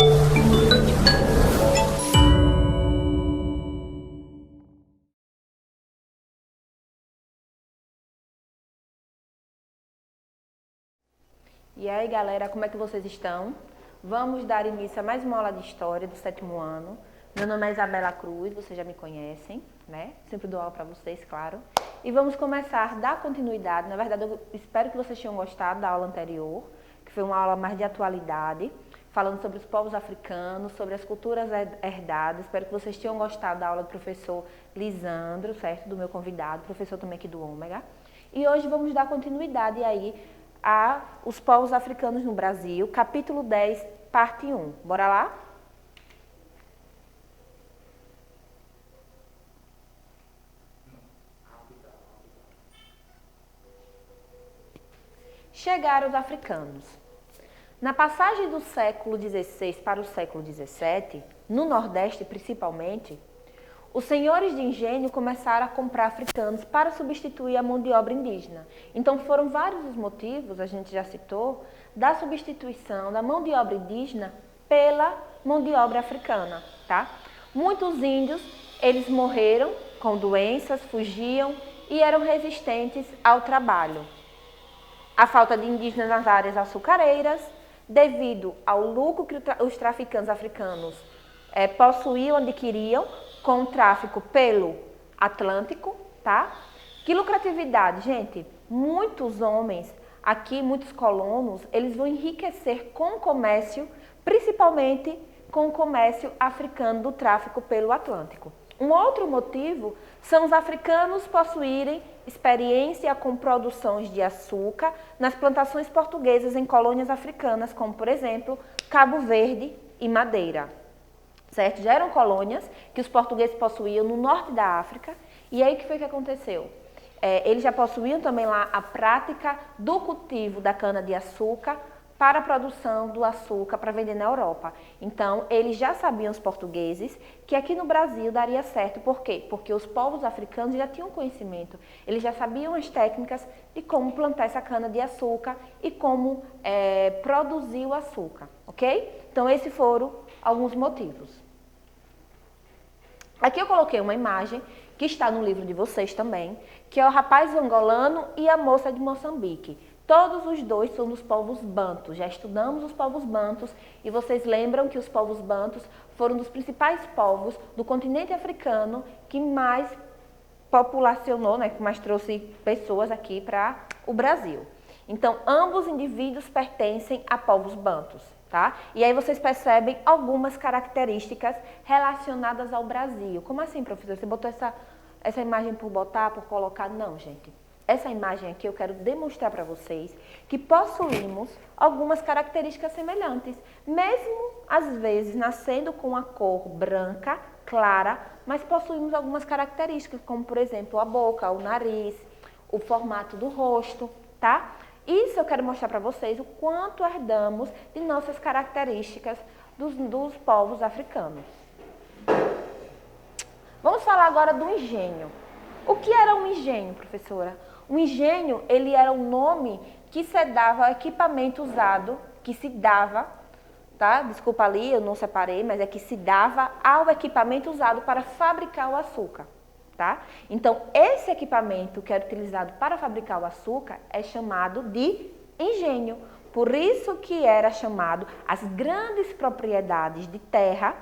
E aí, galera, como é que vocês estão? Vamos dar início a mais uma aula de História do 7º ano. Meu nome é Isabela Cruz, vocês já me conhecem, né? Sempre dou aula para vocês, claro. E vamos começar a dar continuidade. Na verdade, eu espero que vocês tenham gostado da aula anterior, que foi uma aula mais de atualidade, falando sobre os povos africanos, sobre as culturas herdadas. Espero que vocês tenham gostado da aula do professor Lisandro, certo? Do meu convidado, professor também aqui do Ômega. E hoje vamos dar continuidade aí a Os Povos Africanos no Brasil, capítulo 10, parte 1. Bora lá? Chegaram os africanos. Na passagem do século XVI para o século XVII, no Nordeste principalmente, os senhores de engenho começaram a comprar africanos para substituir a mão de obra indígena. Então foram vários os motivos, a gente já citou, da substituição da mão de obra indígena pela mão de obra africana, tá? Muitos índios, eles morreram com doenças, fugiam e eram resistentes ao trabalho. A falta de indígenas nas áreas açucareiras, devido ao lucro que os traficantes africanos possuíam, adquiriam, com o tráfico pelo Atlântico, tá? Que lucratividade, gente! Muitos homens aqui, muitos colonos, eles vão enriquecer com o comércio, principalmente com o comércio africano do tráfico pelo Atlântico. Um outro motivo são os africanos possuírem experiência com produções de açúcar nas plantações portuguesas em colônias africanas, como, por exemplo, Cabo Verde e Madeira. Certo? Já eram colônias que os portugueses possuíam no norte da África. E aí o que foi que aconteceu? Eles já possuíam também lá a prática do cultivo da cana-de-açúcar para a produção do açúcar para vender na Europa. Então, eles já sabiam, os portugueses, que aqui no Brasil daria certo. Por quê? Porque os povos africanos já tinham conhecimento. Eles já sabiam as técnicas de como plantar essa cana-de-açúcar e como produzir o açúcar, ok? Então, esses foram alguns motivos. Aqui eu coloquei uma imagem que está no livro de vocês também, que é o rapaz angolano e a moça de Moçambique. Todos os dois são dos povos bantus. Já estudamos os povos bantus e vocês lembram que os povos bantus foram dos principais povos do continente africano que mais populacionou, né, que mais trouxe pessoas aqui para o Brasil. Então, ambos indivíduos pertencem a povos bantus. Tá? E aí vocês percebem algumas características relacionadas ao Brasil. Como assim, professor? Você botou essa imagem por botar, por colocar? Não, gente. Essa imagem aqui eu quero demonstrar para vocês que possuímos algumas características semelhantes. Mesmo, às vezes, nascendo com a cor branca, clara, mas possuímos algumas características, como, por exemplo, a boca, o nariz, o formato do rosto, tá? Isso eu quero mostrar para vocês o quanto herdamos de nossas características dos povos africanos. Vamos falar agora do engenho. O que era um engenho, professora? O engenho, ele era um nome que se dava ao equipamento usado, que se dava, tá? Desculpa ali, eu não separei, mas é que se dava ao equipamento usado para fabricar o açúcar. Tá? Então, esse equipamento que era utilizado para fabricar o açúcar é chamado de engenho. Por isso que era chamado as grandes propriedades de terra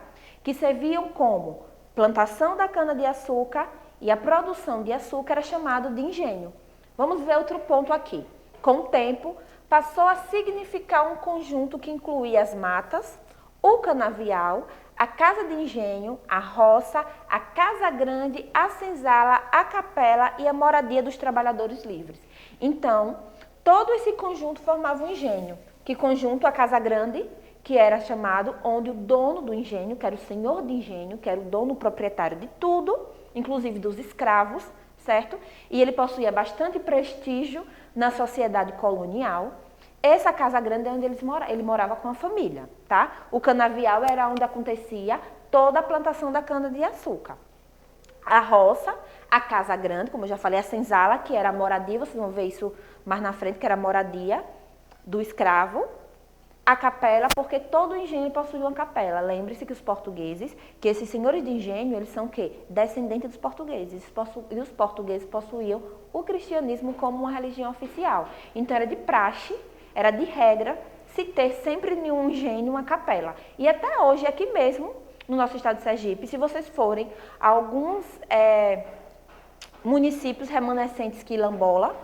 que serviam como plantação da cana-de-açúcar e a produção de açúcar era chamado de engenho. Vamos ver outro ponto aqui. Com o tempo, passou a significar um conjunto que incluía as matas, o canavial, a casa de engenho, a roça, a casa grande, a senzala, a capela e a moradia dos trabalhadores livres. Então, todo esse conjunto formava um engenho. Que conjunto? A casa grande, que era chamado onde o dono do engenho, que era o senhor de engenho, que era o dono proprietário de tudo, inclusive dos escravos, certo? E ele possuía bastante prestígio na sociedade colonial. Essa casa grande é onde ele morava com a família, tá? O canavial era onde acontecia toda a plantação da cana-de-açúcar. A roça, a casa grande, como eu já falei, a senzala, que era a moradia, vocês vão ver isso mais na frente, que era a moradia do escravo. a capela, porque todo engenho possui uma capela. Lembre-se que os portugueses, que esses senhores de engenho, eles são o quê? Descendentes dos portugueses. E os portugueses possuíam o cristianismo como uma religião oficial. Então era de praxe, era de regra, se ter sempre em um engenho uma capela. E até hoje, aqui mesmo, no nosso estado de Sergipe, se vocês forem a alguns municípios remanescentes quilombola,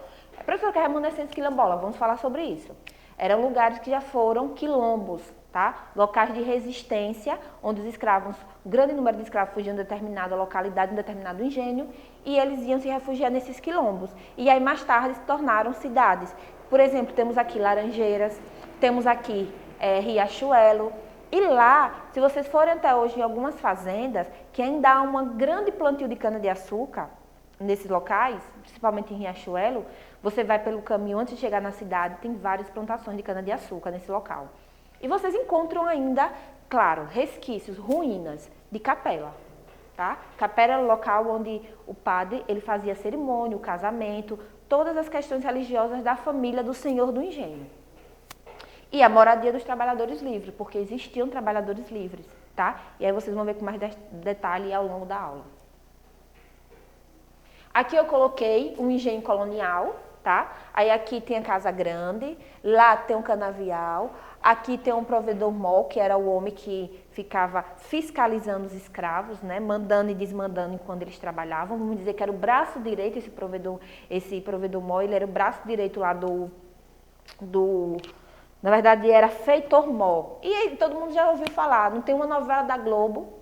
professor, que é remanescentes quilombola, vamos falar sobre isso. Eram lugares que já foram quilombos, tá? Locais de resistência, onde os escravos, um grande número de escravos fugiam de determinada localidade, de determinado engenho, e eles iam se refugiar nesses quilombos. E aí mais tarde se tornaram cidades. Por exemplo, temos aqui Laranjeiras, temos aqui Riachuelo, e lá, se vocês forem até hoje em algumas fazendas, que ainda há um grande plantio de cana-de-açúcar, nesses locais, principalmente em Riachuelo, você vai pelo caminho antes de chegar na cidade, tem várias plantações de cana-de-açúcar nesse local. E vocês encontram ainda, claro, resquícios, ruínas de capela, tá? Capela era o local onde o padre, ele fazia a cerimônia, o casamento, todas as questões religiosas da família do senhor do engenho. E a moradia dos trabalhadores livres, porque existiam trabalhadores livres, tá? E aí vocês vão ver com mais detalhe ao longo da aula. Aqui eu coloquei um engenho colonial, tá? Aí aqui tem a casa grande, lá tem um canavial, aqui tem um provedor-mó, que era o homem que ficava fiscalizando os escravos, né? Mandando e desmandando enquanto eles trabalhavam. Vamos dizer que era o braço direito, esse provedor-mó, ele era o braço direito lá na verdade era feitor-mó. E aí todo mundo já ouviu falar, não tem uma novela da Globo,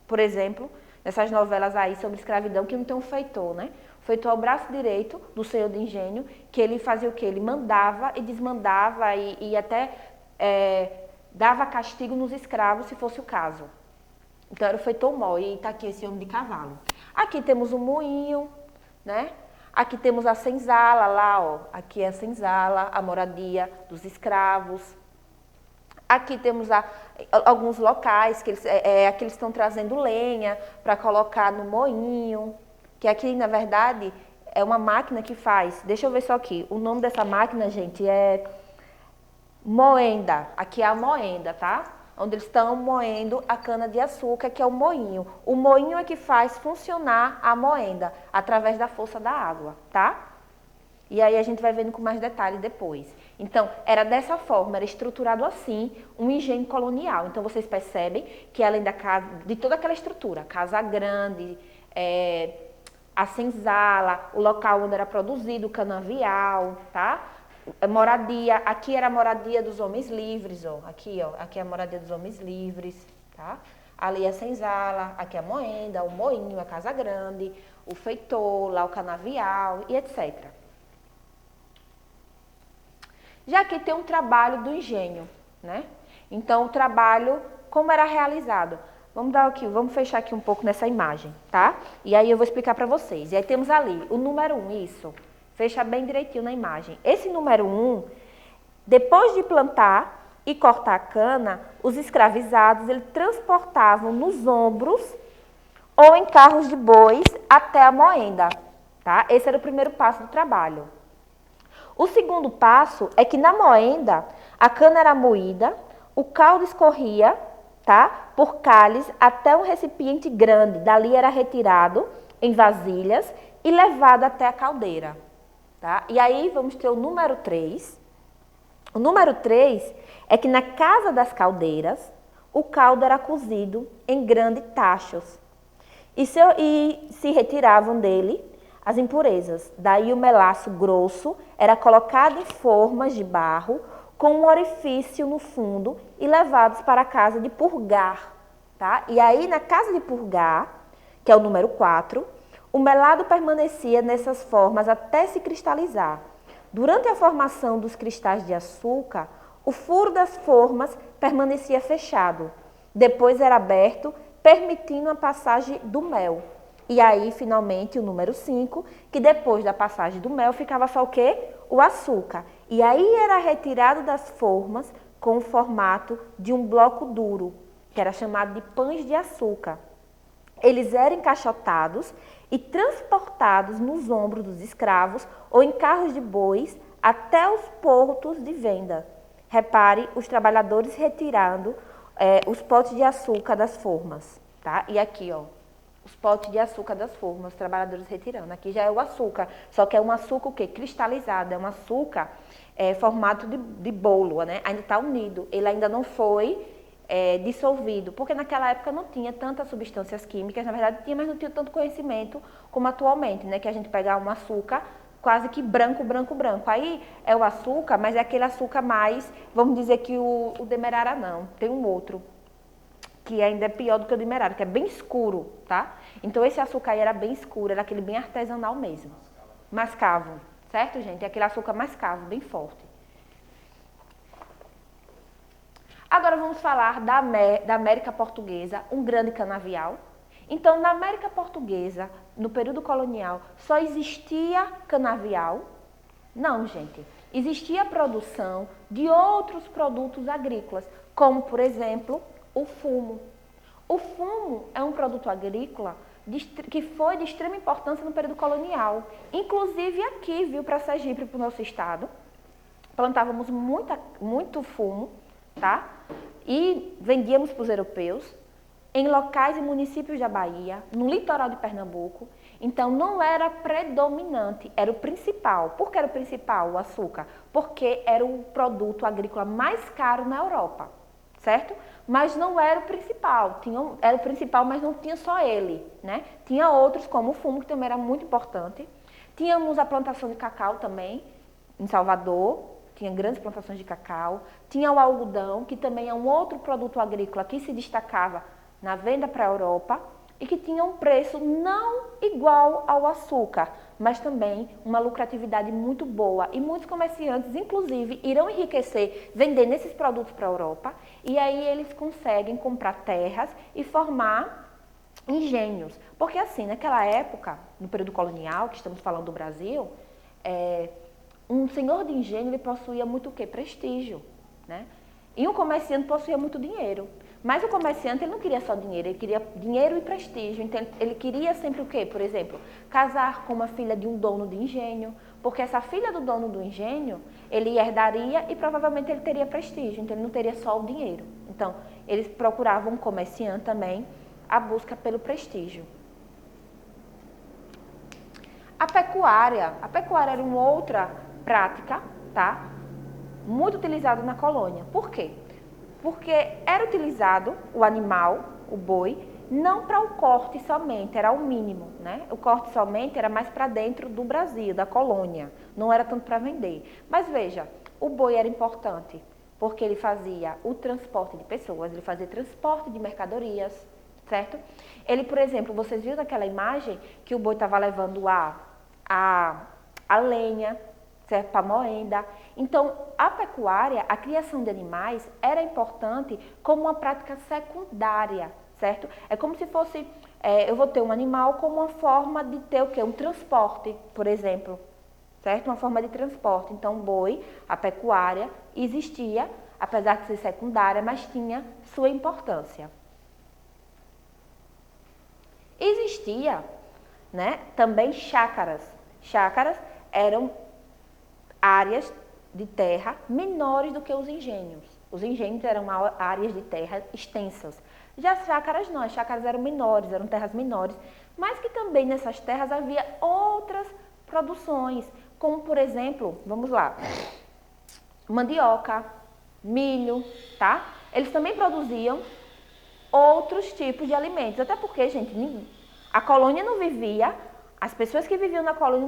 por exemplo, essas novelas aí sobre escravidão, que não tem um feitor, né? O feitor é o braço direito do senhor de engenho, que ele fazia o quê? Ele mandava e desmandava e até dava castigo nos escravos, se fosse o caso. Então era o feitor-mó, e está aqui esse homem de cavalo. Aqui temos o moinho, né? Aqui temos a senzala, lá, ó. Aqui é a senzala, a moradia dos escravos. Aqui temos alguns locais que aqui eles estão trazendo lenha para colocar no moinho, que aqui, na verdade, é uma máquina que faz. Deixa eu ver só aqui. O nome dessa máquina, gente, é moenda. Aqui é a moenda, tá? Onde eles estão moendo a cana-de-açúcar, que é o moinho. O moinho é que faz funcionar a moenda, através da força da água, tá? E aí a gente vai vendo com mais detalhe depois. Então, era dessa forma, era estruturado assim, um engenho colonial. Então, vocês percebem que além da casa, de toda aquela estrutura, casa grande, a senzala, o local onde era produzido o canavial, tá? Moradia, aqui era a moradia dos homens livres, ó. Aqui é a moradia dos homens livres, tá? Ali é a senzala, aqui é a moenda, o moinho, a casa grande, o feitor, lá o canavial e etc. Já aqui tem um trabalho do engenho, né? Então, o trabalho, como era realizado? Vamos fechar aqui um pouco nessa imagem, tá? E aí eu vou explicar para vocês. E aí temos ali o número 1, isso. Fecha bem direitinho na imagem. Esse número 1, depois de plantar e cortar a cana, os escravizados, eles transportavam nos ombros ou em carros de bois até a moenda, tá? Esse era o primeiro passo do trabalho. O segundo passo é que na moenda, a cana era moída, o caldo escorria, tá? Por cálice até um recipiente grande. Dali era retirado em vasilhas e levado até a caldeira. Tá? E aí vamos ter o número 3. O número 3 é que na casa das caldeiras, o caldo era cozido em grandes tachos e se retiravam dele as impurezas. Daí o melaço grosso era colocado em formas de barro com um orifício no fundo e levados para a casa de purgar. Tá? E aí na casa de purgar, que é o número 4, o melado permanecia nessas formas até se cristalizar. Durante a formação dos cristais de açúcar, o furo das formas permanecia fechado. Depois era aberto, permitindo a passagem do mel. E aí, finalmente, o número 5, que depois da passagem do mel ficava só o quê? O açúcar. E aí era retirado das formas com o formato de um bloco duro, que era chamado de pães de açúcar. Eles eram encaixotados e transportados nos ombros dos escravos ou em carros de bois até os portos de venda. Repare os trabalhadores retirando os potes de açúcar das formas, tá? E aqui, ó, os potes de açúcar das formas, os trabalhadores retirando. Aqui já é o açúcar, só que é um açúcar o quê? Cristalizado, é um açúcar formato de bolo, né? Ainda está unido, ele ainda não foi dissolvido, porque naquela época não tinha tantas substâncias químicas, na verdade tinha, mas não tinha tanto conhecimento como atualmente, né? Que a gente pegar um açúcar quase que branco, branco, branco. Aí é o açúcar, mas é aquele açúcar mais, vamos dizer que o demerara não, tem um outro, que ainda é pior do que o demerara, que é bem escuro, tá? Então esse açúcar aí era bem escuro, era aquele bem artesanal mesmo. Mascavo, certo, gente? É aquele açúcar mascavo, bem forte. Agora vamos falar da América Portuguesa, um grande canavial. Então, na América Portuguesa, no período colonial, só existia canavial? Não, gente. Existia produção de outros produtos agrícolas, como, por exemplo, o fumo. O fumo é um produto agrícola que foi de extrema importância no período colonial. Inclusive aqui, viu, para Sergipe, para o nosso estado, plantávamos muito fumo, tá? E vendíamos para os europeus, em locais e municípios da Bahia, no litoral de Pernambuco. Então, não era predominante, era o principal. Por que era o principal, o açúcar? Porque era o produto agrícola mais caro na Europa, certo? Mas não era o principal. Era o principal, mas não tinha só ele, né? Tinha outros, como o fumo, que também era muito importante. Tínhamos a plantação de cacau também, em Salvador. Tinha grandes plantações de cacau. Tinha o algodão, que também é um outro produto agrícola que se destacava na venda para a Europa e que tinha um preço não igual ao açúcar, mas também uma lucratividade muito boa. E muitos comerciantes, inclusive, irão enriquecer vendendo esses produtos para a Europa e aí eles conseguem comprar terras e formar engenhos. Porque assim, naquela época, no período colonial, que estamos falando do Brasil, um senhor de engenho ele possuía muito o quê? Prestígio, né? E um comerciante possuía muito dinheiro. Mas o comerciante ele não queria só dinheiro, ele queria dinheiro e prestígio. Então ele queria sempre o quê? Por exemplo, casar com uma filha de um dono de engenho, porque essa filha do dono do engenho, ele herdaria e provavelmente ele teria prestígio, então ele não teria só o dinheiro. Então, eles procuravam um comerciante também, a busca pelo prestígio. A pecuária era uma outra prática, tá? Muito utilizada na colônia. Por quê? Porque era utilizado o animal, o boi, não para o corte somente, era o mínimo, né? O corte somente era mais para dentro do Brasil, da colônia, não era tanto para vender. Mas veja, o boi era importante, porque ele fazia o transporte de pessoas, ele fazia transporte de mercadorias, certo? Ele, por exemplo, vocês viram naquela imagem que o boi estava levando a lenha, certo? Para moenda. Então, a pecuária, a criação de animais, era importante como uma prática secundária, certo? É como se fosse, eu vou ter um animal como uma forma de ter o quê? Um transporte, por exemplo, certo? Uma forma de transporte. Então, o boi, a pecuária, existia, apesar de ser secundária, mas tinha sua importância. Existia, né, também chácaras. Chácaras eram áreas de terra menores do que os engenhos. Os engenhos eram áreas de terra extensas. Já as chácaras não, as chácaras eram menores, eram terras menores, mas que também nessas terras havia outras produções, como por exemplo, vamos lá, mandioca, milho, tá? Eles também produziam outros tipos de alimentos, até porque, gente, a colônia não vivia. As pessoas que viviam na colônia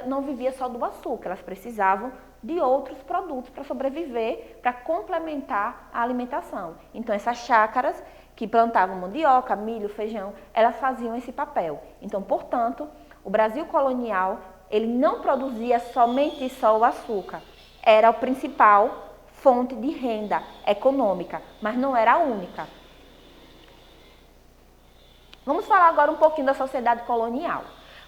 não viviam só do açúcar, elas precisavam de outros produtos para sobreviver, para complementar a alimentação. Então, essas chácaras que plantavam mandioca, milho, feijão, elas faziam esse papel. Então, portanto, o Brasil colonial, ele não produzia somente só o açúcar. Era a principal fonte de renda econômica, mas não era a única. Vamos falar agora um pouquinho da sociedade colonial.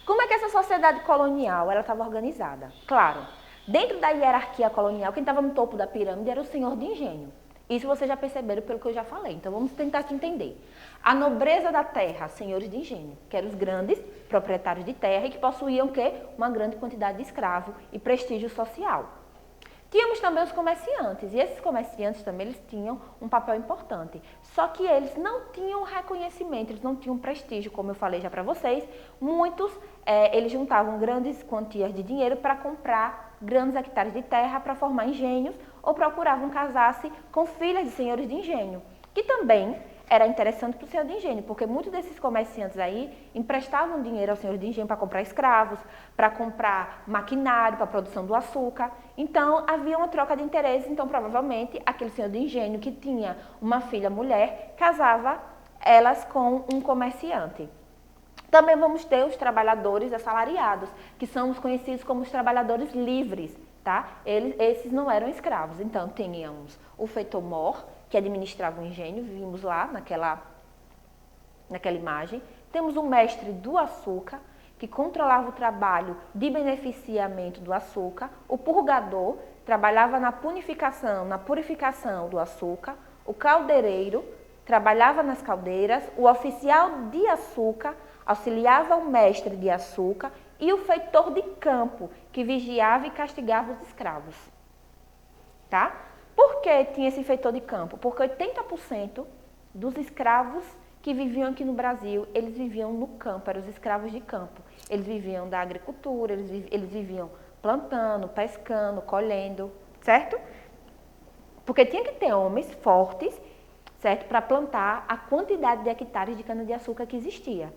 Como é que essa sociedade colonial ela estava organizada? Claro, dentro da hierarquia colonial, quem estava no topo da pirâmide era o senhor de engenho. Isso vocês já perceberam pelo que eu já falei, então vamos tentar aqui entender. A nobreza da terra, senhores de engenho, que eram os grandes proprietários de terra e que possuíam o quê? Uma grande quantidade de escravos e prestígio social. Tínhamos também os comerciantes, e esses comerciantes também eles tinham um papel importante. Só que eles não tinham reconhecimento, eles não tinham prestígio, como eu falei já para vocês. Muitos, eles juntavam grandes quantias de dinheiro para comprar grandes hectares de terra para formar engenhos, ou procuravam casar-se com filhas de senhores de engenho, que também era interessante para o senhor de engenho, porque muitos desses comerciantes aí emprestavam dinheiro ao senhor de engenho para comprar escravos, para comprar maquinário para a produção do açúcar. Então, havia uma troca de interesses, então provavelmente aquele senhor de engenho que tinha uma filha mulher, casava elas com um comerciante. Também vamos ter os trabalhadores assalariados, que são os conhecidos como os trabalhadores livres, tá? Esses não eram escravos. Então, tínhamos o feitor-mor, que administrava o engenho, vimos lá naquela imagem. Temos o mestre do açúcar, que controlava o trabalho de beneficiamento do açúcar. O purgador trabalhava na purificação do açúcar. O caldeireiro trabalhava nas caldeiras. O oficial de açúcar auxiliava o mestre de açúcar. E o feitor de campo, que vigiava e castigava os escravos. Tá? Por que tinha esse feitor de campo? Porque 80% dos escravos que viviam aqui no Brasil, eles viviam no campo, eram os escravos de campo. Eles viviam da agricultura, eles viviam plantando, pescando, colhendo, certo? Porque tinha que ter homens fortes, certo? Para plantar a quantidade de hectares de cana-de-açúcar que existia.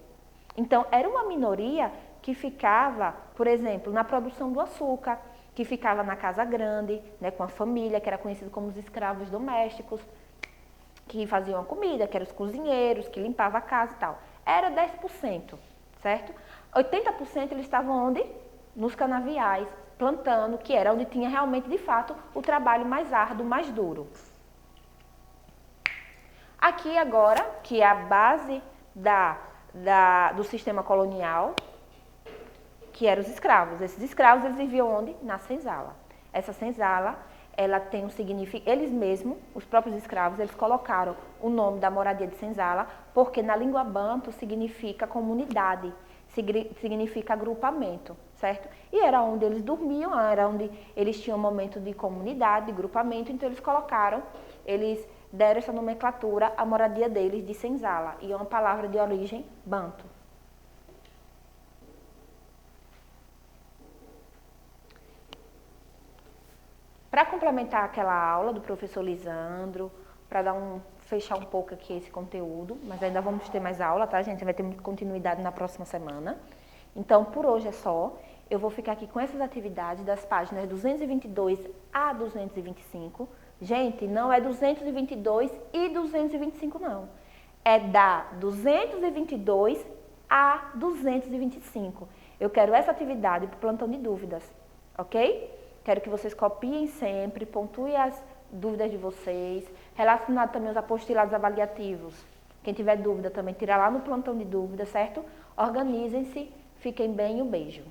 Então, era uma minoria que ficava, por exemplo, na produção do açúcar, que ficava na casa grande, né, com a família, que era conhecido como os escravos domésticos, que faziam a comida, que eram os cozinheiros, que limpavam a casa e tal. Era 10%, certo? 80% eles estavam onde? Nos canaviais, plantando, que era onde tinha realmente, de fato, o trabalho mais árduo, mais duro. Aqui agora, que é a base do sistema colonial, que eram os escravos. Esses escravos, eles viviam onde? Na senzala. Essa senzala, ela tem um significado, eles mesmos, os próprios escravos, eles colocaram o nome da moradia de senzala, porque na língua banto significa comunidade, significa agrupamento, certo? E era onde eles dormiam, era onde eles tinham um momento de comunidade, de grupamento, então eles deram essa nomenclatura à moradia deles de senzala, e é uma palavra de origem banto. Para complementar aquela aula do professor Lisandro, para fechar um pouco aqui esse conteúdo, mas ainda vamos ter mais aula, tá, gente? Vai ter muita continuidade na próxima semana. Então, por hoje é só. Eu vou ficar aqui com essas atividades das páginas 222 a 225. Gente, não é 222 e 225, não. É da 222 a 225. Eu quero essa atividade para o plantão de dúvidas, ok? Quero que vocês copiem sempre, pontuem as dúvidas de vocês, relacionado também aos apostilados avaliativos. Quem tiver dúvida também, tira lá no plantão de dúvidas, certo? Organizem-se, fiquem bem, um beijo.